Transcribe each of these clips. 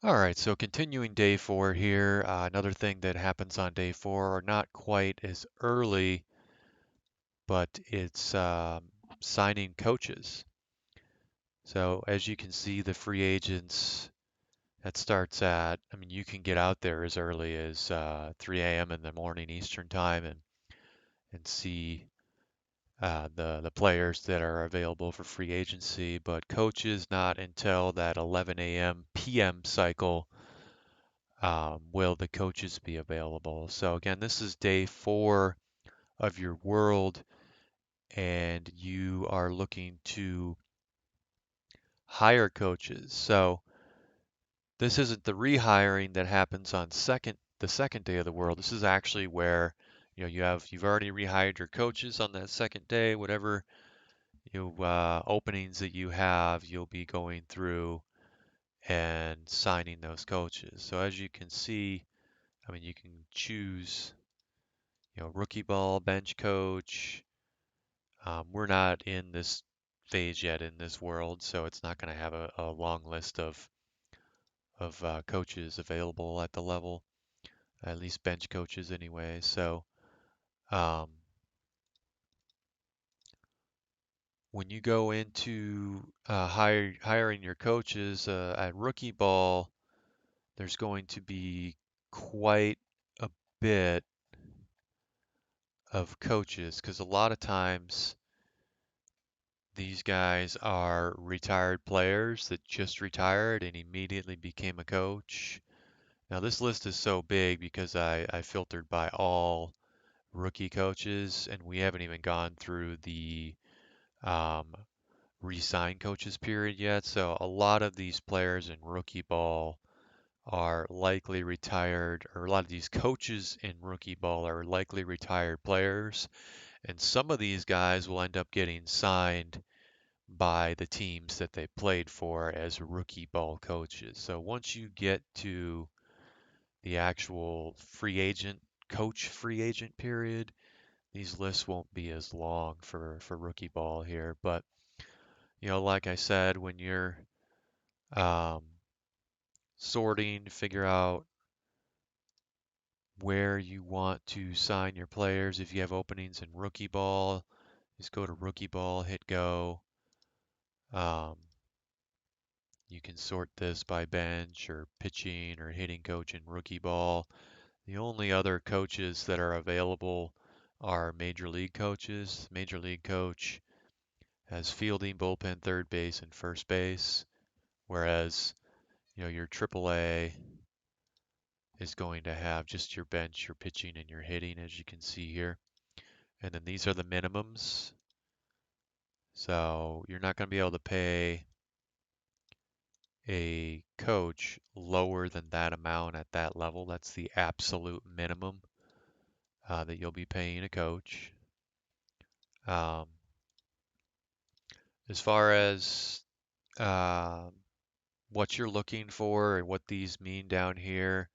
All right, so continuing day four here. Another thing that happens on day four, or not quite as early, but it's signing coaches. So as you can see, the free agents that starts at, I mean, you can get out there as early as 3 a.m. in the morning Eastern time and see the players that are available for free agency, but coaches not until that 11 a.m. p.m. cycle will the coaches be available. So again, this is day four of your world, and you are looking to hire coaches. So this isn't the rehiring that happens on the second day of the world. This is actually where you've already rehired your coaches on that second day. Whatever openings that you have, you'll be going through and signing those coaches. So as you can see, I mean, you can choose, rookie ball, bench coach. We're not in this phase yet in this world, so it's not going to have a long list of coaches available at the level, at least bench coaches anyway. So um, when you go into hiring your coaches at rookie ball, there's going to be quite a bit of coaches because a lot of times these guys are retired players that just retired and immediately became a coach. Now, this list is so big because I filtered by all rookie coaches, and we haven't even gone through the um, re-sign coaches period yet. So, a lot of these players in rookie ball are likely retired, or a lot of these coaches in rookie ball are likely retired players, and some of these guys will end up getting signed by the teams that they played for as rookie ball coaches. So once you get to the actual coach free agent period, these lists won't be as long for rookie ball here. But, like I said, when you're um, sorting to figure out where you want to sign your players, if you have openings in rookie ball, just go to rookie ball, hit go. Um, You can sort this by bench or pitching or hitting coach in rookie ball. The only other coaches that are available are major league coaches. Major league coach has fielding, bullpen, third base, and first base, whereas your AAA is going to have just your bench, your pitching, and your hitting, as you can see here. And then these are the minimums. So you're not going to be able to pay a coach lower than that amount at that level. That's the absolute minimum that you'll be paying a coach. Um, as far as um what you're looking for and what these mean down here,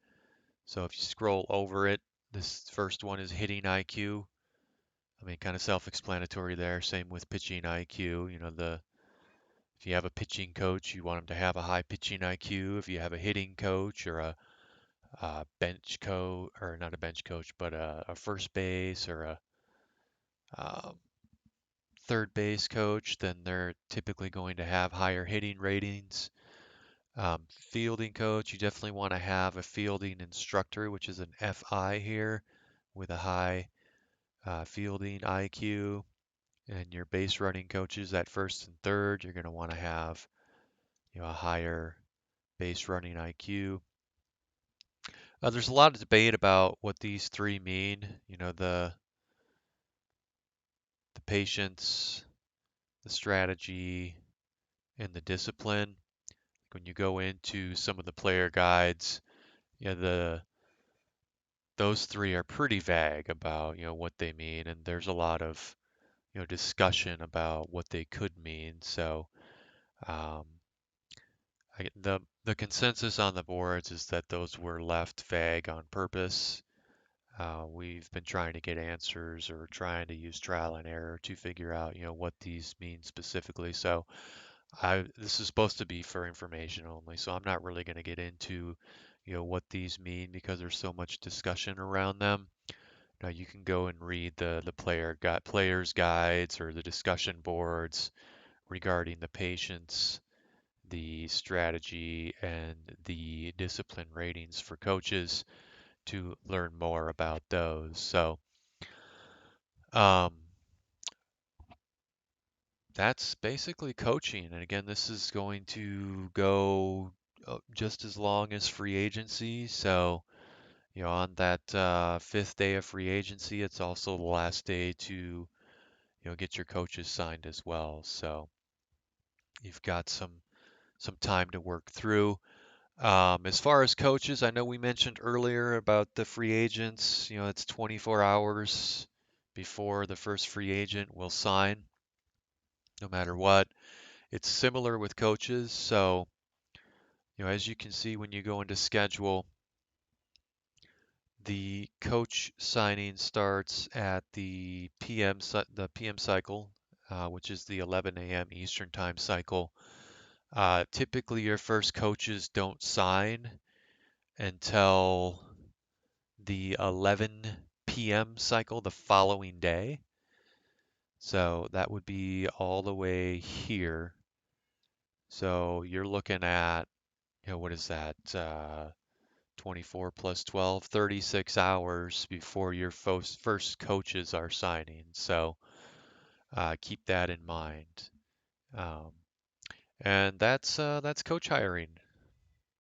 so if you scroll over it, this first one is hitting IQ. I mean, kind of self-explanatory there. Same with pitching IQ. If you have a pitching coach, you want them to have a high pitching IQ. If you have a hitting coach or a bench coach, or not a bench coach, but a first base or a um, third base coach, then they're typically going to have higher hitting ratings. Fielding coach, you definitely want to have a fielding instructor, which is an FI here, with a high fielding IQ. And your base running coaches at first and third, you're going to want to have a higher base running IQ. There's a lot of debate about what these three mean. The patience, the strategy, and the discipline. When you go into some of the player guides, the those three are pretty vague about what they mean, and there's a lot of discussion about what they could mean. So um, the consensus on the boards is that those were left vague on purpose. We've been trying to get answers or trying to use trial and error to figure out what these mean specifically. So This is supposed to be for information only, so I'm not really going to get into, what these mean because there's so much discussion around them. Now you can go and read the players guides or the discussion boards regarding the patients, the strategy, and the discipline ratings for coaches to learn more about those. So, um, that's basically coaching. And again, this is going to go just as long as free agency. So, on that fifth day of free agency, it's also the last day to, get your coaches signed as well. So you've got some time to work through. As far as coaches, I know we mentioned earlier about the free agents. It's 24 hours before the first free agent will sign, no matter what. It's similar with coaches. So, as you can see when you go into schedule, the coach signing starts at the PM cycle, which is the 11 a.m. Eastern time cycle. Typically, your first coaches don't sign until the 11 p.m. cycle the following day. So that would be all the way here. So you're looking at, what is that? 24 plus 12, 36 hours before your first coaches are signing. So keep that in mind. Um, and that's coach hiring.